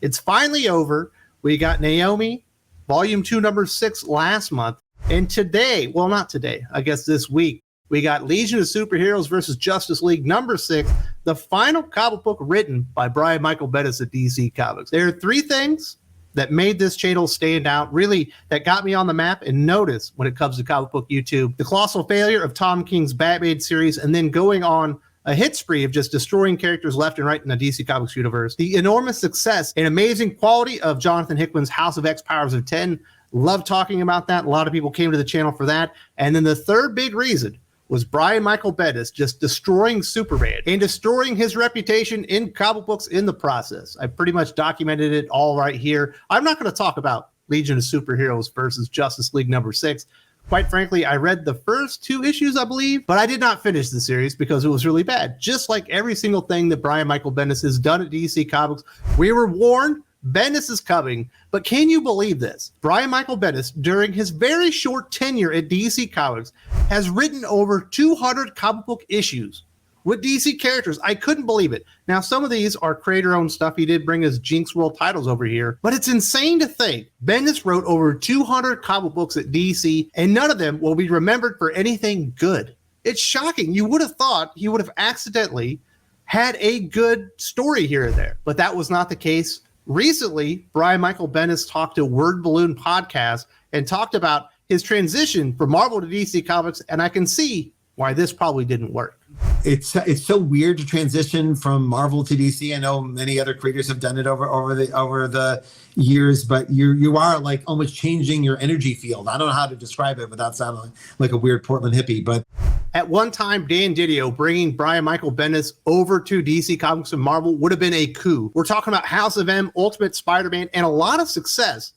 It's finally over. We got Naomi, Volume 2, Number 6 last month. And today, well, not today, I guess this week, we got Legion of Superheroes versus Justice League number 6, the final comic book written by Brian Michael Bendis at DC Comics. There are 3 things that made this channel stand out, really, that got me on the map and notice when it comes to comic book YouTube. The colossal failure of Tom King's Batman series, and then going on a hit spree of just destroying characters left and right in the DC Comics universe. The enormous success and amazing quality of Jonathan Hickman's House of X Powers of 10. Love talking about that. A lot of people came to the channel for that. And then the third big reason was Brian Michael Bendis just destroying Superman and destroying his reputation in comic books in the process. I pretty much documented it all right here. I'm not going to talk about Legion of Superheroes versus Justice League number 6. Quite frankly, I read the first 2 issues, I believe, but I did not finish the series because it was really bad. Just like every single thing that Brian Michael Bendis has done at DC Comics, we were warned Bendis is coming, but can you believe this? Brian Michael Bendis, during his very short tenure at DC Comics, has written over 200 comic book issues with DC characters. I couldn't believe it. Now, some of these are creator-owned stuff. He did bring his Jinx World titles over here, but it's insane to think Bendis wrote over 200 comic books at DC, and none of them will be remembered for anything good. It's shocking. You would have thought he would have accidentally had a good story here and there, but that was not the case. Recently, Brian Michael Bendis talked to Word Balloon Podcast and talked about his transition from Marvel to DC Comics, and I can see why this probably didn't work. It's so weird to transition from Marvel to DC. I know many other creators have done it over the years, but you are like almost changing your energy field. I don't know how to describe it without sounding like a weird Portland hippie, but at one time, Dan Didio bringing Brian Michael Bendis over to DC Comics and Marvel would have been a coup. We're talking about House of M, Ultimate Spider-Man, and a lot of success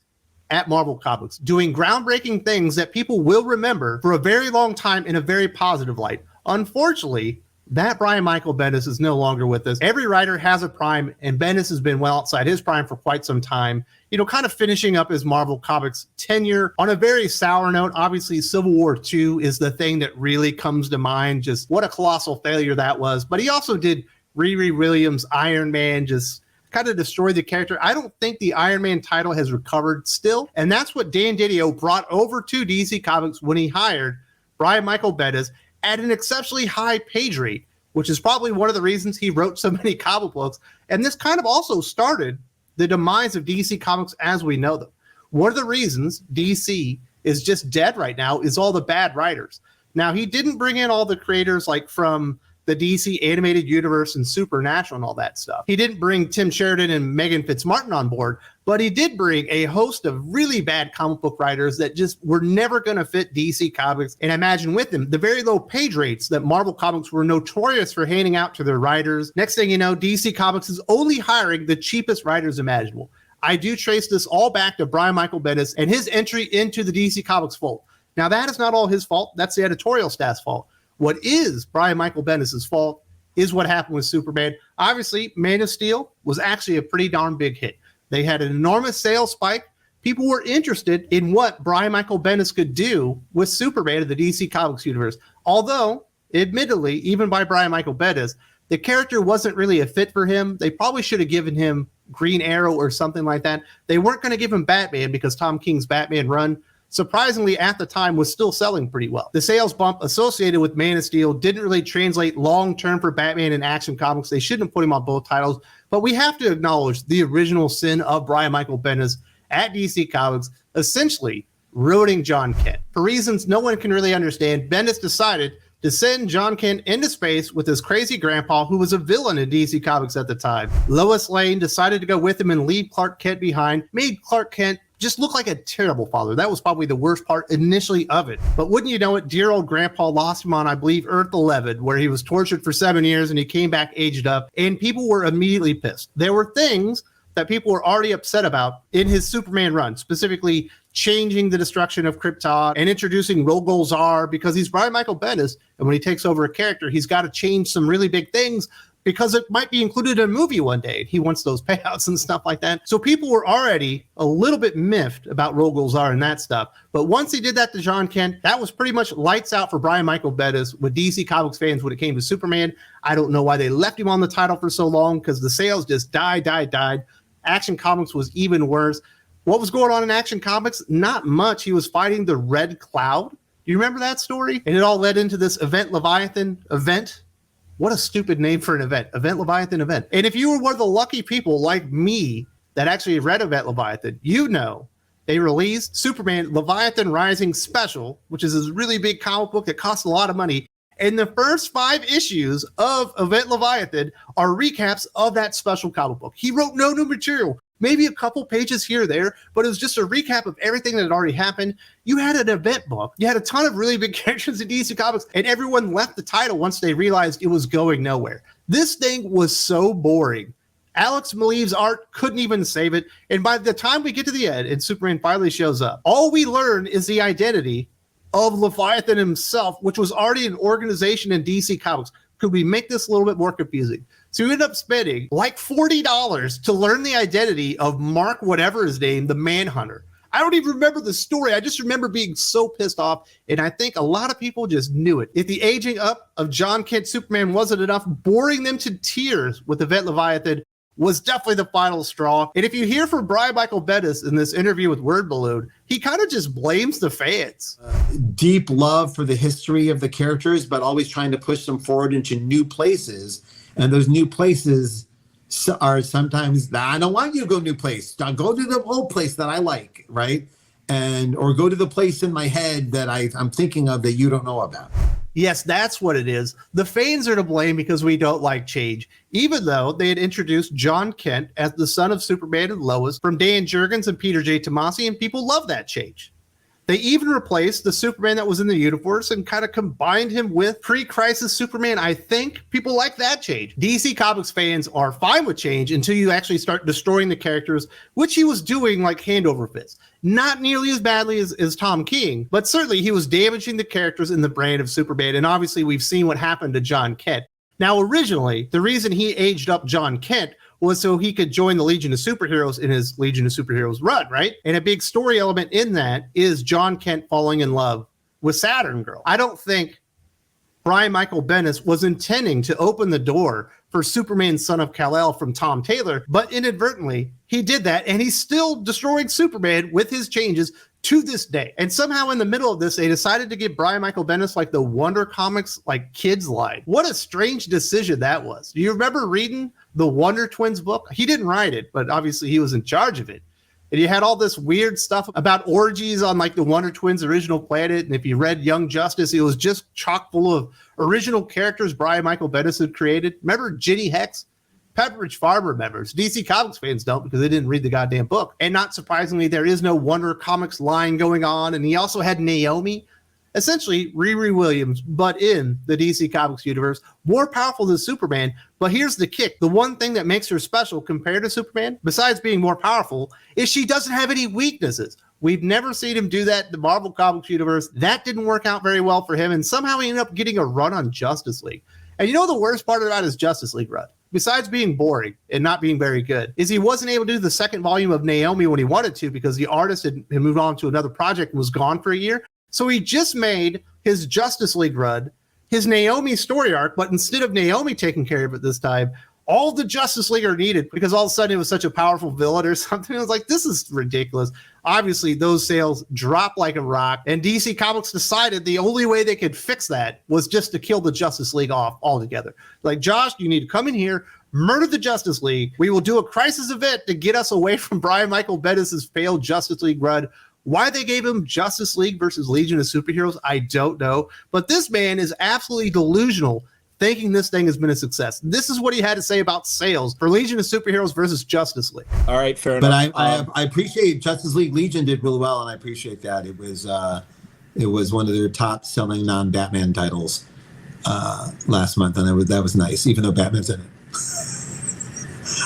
at Marvel Comics, doing groundbreaking things that people will remember for a very long time in a very positive light. Unfortunately, that Brian Michael Bendis is no longer with us. Every writer has a prime, and Bendis has been well outside his prime for quite some time. You know, kind of finishing up his Marvel Comics tenure on a very sour note. Obviously, Civil War II is the thing that really comes to mind. Just what a colossal failure that was. But he also did Riri Williams' Iron Man, just kind of destroyed the character. I don't think the Iron Man title has recovered still. And that's what Dan Didio brought over to DC Comics when he hired Brian Michael Bendis at an exceptionally high page rate, which is probably one of the reasons he wrote so many comic books. And this kind of also started the demise of DC Comics as we know them. One of the reasons DC is just dead right now is all the bad writers. Now, he didn't bring in all the creators like from the DC animated universe and Supernatural and all that stuff. He didn't bring Tim Sheridan and Megan Fitzmartin on board, but he did bring a host of really bad comic book writers that just were never going to fit DC Comics. And imagine with them the very low page rates that Marvel Comics were notorious for handing out to their writers. Next thing you know, DC Comics is only hiring the cheapest writers imaginable. I do trace this all back to Brian Michael Bendis and his entry into the DC Comics fold. Now, that is not all his fault. That's the editorial staff's fault. What is Brian Michael Bendis' fault is what happened with Superman. Obviously, Man of Steel was actually a pretty darn big hit. They had an enormous sales spike. People were interested in what Brian Michael Bendis could do with Superman in the DC Comics universe. Although, admittedly, even by Brian Michael Bendis, the character wasn't really a fit for him. They probably should have given him Green Arrow or something like that. They weren't going to give him Batman because Tom King's Batman run, surprisingly, at the time, was still selling pretty well. The sales bump associated with Man of Steel didn't really translate long-term for Batman in Action Comics. They shouldn't have put him on both titles, but we have to acknowledge the original sin of Brian Michael Bendis at DC Comics, essentially ruining John Kent. For reasons no one can really understand, Bendis decided to send John Kent into space with his crazy grandpa, who was a villain in DC Comics at the time. Lois Lane decided to go with him and leave Clark Kent behind, made Clark Kent just looked like a terrible father. That was probably the worst part initially of it. But wouldn't you know it, dear old grandpa lost him on, I believe, Earth 11, where he was tortured for 7 years and he came back aged up, and people were immediately pissed. There were things that people were already upset about in his Superman run, specifically changing the destruction of Krypton and introducing Rogol Zar, because he's Brian Michael Bendis, and when he takes over a character, he's got to change some really big things because it might be included in a movie one day. He wants those payouts and stuff like that. So people were already a little bit miffed about Rogol Zar and that stuff. But once he did that to John Kent, that was pretty much lights out for Brian Michael Bendis with DC Comics fans when it came to Superman. I don't know why they left him on the title for so long, because the sales just died. Action Comics was even worse. What was going on in Action Comics? Not much. He was fighting the Red Cloud. Do you remember that story? And it all led into this Event Leviathan event. What a stupid name for an event. Event Leviathan event. And if you were one of the lucky people like me that actually read Event Leviathan, you know they released Superman Leviathan Rising Special, which is this really big comic book that costs a lot of money. And the first 5 issues of Event Leviathan are recaps of that special comic book. He wrote no new material, maybe a couple pages here or there, but it was just a recap of everything that had already happened. You had an event book. You had a ton of really big characters in DC Comics, and everyone left the title once they realized it was going nowhere. This thing was so boring. Alex Maleev's art couldn't even save it. And by the time we get to the end and Superman finally shows up, all we learn is the identity of Leviathan himself, which was already an organization in DC Comics. Could we make this a little bit more confusing? So we ended up spending like $40 to learn the identity of Mark, whatever his name, the Manhunter. I don't even remember the story. I just remember being so pissed off, and I think a lot of people just knew it. If the aging up of John Kent Superman wasn't enough, boring them to tears with Event Leviathan was definitely the final straw. And if you hear from Brian Michael Bendis in this interview with Word Balloon, he kind of just blames the fans. Deep love for the history of the characters, but always trying to push them forward into new places. And those new places are sometimes, I don't want you to go new place. Go to the old place that I like, right? Or go to the place in my head that I'm thinking of that you don't know about. Yes, that's what it is. The fans are to blame because we don't like change, even though they had introduced John Kent as the son of Superman and Lois from Dan Jurgens and Peter J. Tomasi, and people love that change. They even replaced the Superman that was in the universe and kind of combined him with pre-crisis Superman. I think people like that change. DC Comics fans are fine with change until you actually start destroying the characters, which he was doing like hand over fist. Not nearly as badly as Tom King, but certainly he was damaging the characters in the brand of Superman. And obviously we've seen what happened to John Kent. Now, originally, the reason he aged up John Kent was so he could join the Legion of Superheroes in his Legion of Superheroes run, right? And a big story element in that is John Kent falling in love with Saturn Girl. I don't think Brian Michael Bendis was intending to open the door for Superman Son of Kal-El from Tom Taylor, but inadvertently he did that, and he's still destroying Superman with his changes to this day. And somehow in the middle of this, they decided to give Brian Michael Bendis like the Wonder Comics like kids line. What a strange decision that was. Do you remember reading the Wonder Twins book? He didn't write it, but obviously he was in charge of it. And you had all this weird stuff about orgies on like the Wonder Twins original planet. And if you read Young Justice, it was just chock full of original characters Brian Michael Bendis had created. Remember Ginny Hex? Pepperidge Farm remembers. DC Comics fans don't because they didn't read the goddamn book. And not surprisingly, there is no Wonder Comics line going on. And he also had Naomi, essentially Riri Williams, but in the DC Comics universe, more powerful than Superman. But here's the kick. The one thing that makes her special compared to Superman, besides being more powerful, is she doesn't have any weaknesses. We've never seen him do that in the Marvel Comics universe. That didn't work out very well for him, and somehow he ended up getting a run on Justice League. And you know the worst part about his Justice League run, besides being boring and not being very good, is he wasn't able to do the second volume of Naomi when he wanted to because the artist had moved on to another project and was gone for a year. So he just made his Justice League run, his Naomi story arc, but instead of Naomi taking care of it this time, all the Justice League are needed because all of a sudden it was such a powerful villain or something. I was like, this is ridiculous. Obviously, those sales dropped like a rock, and DC Comics decided the only way they could fix that was just to kill the Justice League off altogether. Like, Josh, you need to come in here, murder the Justice League. We will do a crisis event to get us away from Brian Michael Bendis' failed Justice League run. Why they gave him Justice League versus Legion of Superheroes, I don't know. But this man is absolutely delusional, thinking this thing has been a success. This is what he had to say about sales for Legion of Superheroes versus Justice League. All right, fair enough. But I appreciate Justice League Legion did really well, and I appreciate that. It was one of their top selling non-Batman titles last month, and that was nice, even though Batman's in it.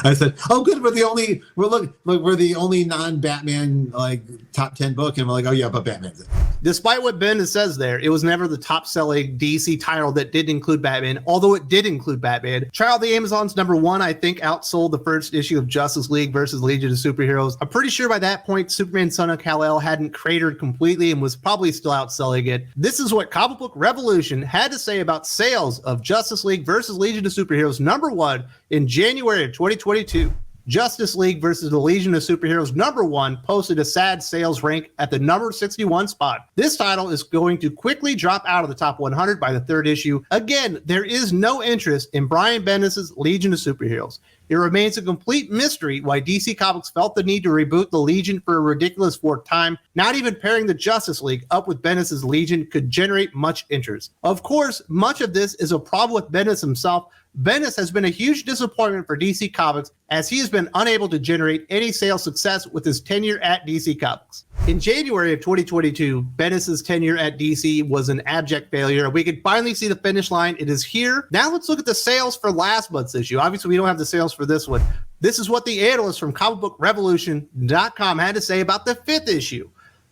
I said, "Oh, good. We're the only non-Batman like top 10 book," and we're like, "Oh yeah, but Batman's in it." Despite what Bendis says there, it was never the top-selling DC title that didn't include Batman, although it did include Batman. Trial of the Amazons #1, I think, outsold the first issue of Justice League versus Legion of Superheroes. I'm pretty sure by that point, Superman Son of Kal-El hadn't cratered completely and was probably still outselling it. This is what Comic Book Revolution had to say about sales of Justice League versus Legion of Superheroes #1 in January of 2022. Justice League versus the Legion of Superheroes #1 posted a sad sales rank at the number 61 spot. This title is going to quickly drop out of the top 100 by the third issue. Again, there is no interest in Brian Bendis' Legion of Superheroes. It remains a complete mystery why DC Comics felt the need to reboot the Legion for a ridiculous fourth time. Not even pairing the Justice League up with Bendis' Legion could generate much interest. Of course, much of this is a problem with Bendis himself. Bendis has been a huge disappointment for DC Comics as he has been unable to generate any sales success with his tenure at DC Comics. In January of 2022, Bendis' tenure at DC was an abject failure. We could finally see the finish line. It is here. Now let's look at the sales for last month's issue. Obviously, we don't have the sales for this one. This is what the analyst from comicbookrevolution.com had to say about the 5th issue.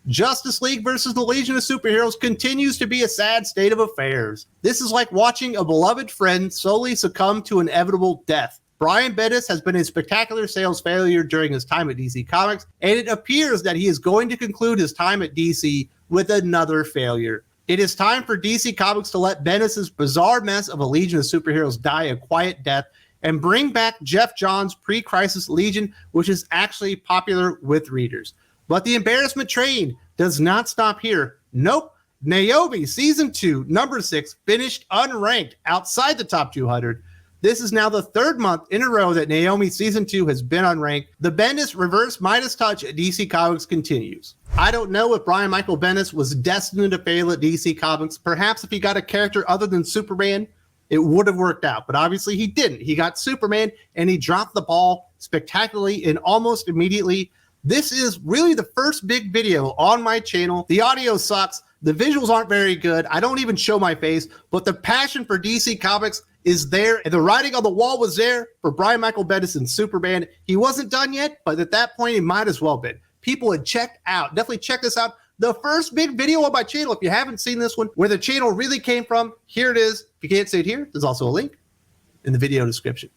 Justice League versus the Legion of Superheroes continues to be a sad state of affairs. This is like watching a beloved friend slowly succumb to inevitable death. Brian Bendis has been a spectacular sales failure during his time at DC Comics, and it appears that he is going to conclude his time at DC with another failure. It is time for DC Comics to let Bendis' bizarre mess of a Legion of Superheroes die a quiet death and bring back Jeff Johns' pre-crisis Legion, which is actually popular with readers. But the embarrassment train does not stop here. Nope. Naomi Season 2, number 6, finished unranked outside the top 200. This is now the 3rd month in a row that Naomi Season 2 has been unranked. The Bendis reverse Midas touch at DC Comics continues. I don't know if Brian Michael Bendis was destined to fail at DC Comics. Perhaps if he got a character other than Superman, it would have worked out. But obviously he didn't. He got Superman and he dropped the ball spectacularly and almost immediately. This is really the first big video on my channel. The audio sucks. The visuals aren't very good. I don't even show my face, but the passion for DC Comics is there, and the writing on the wall was there for Brian Michael Bendis and Superman. He wasn't done yet, but at that point, he might as well been. People had checked out. Definitely check this out. The first big video on my channel. If you haven't seen this one, where the channel really came from, here it is. If you can't see it here, there's also a link in the video description.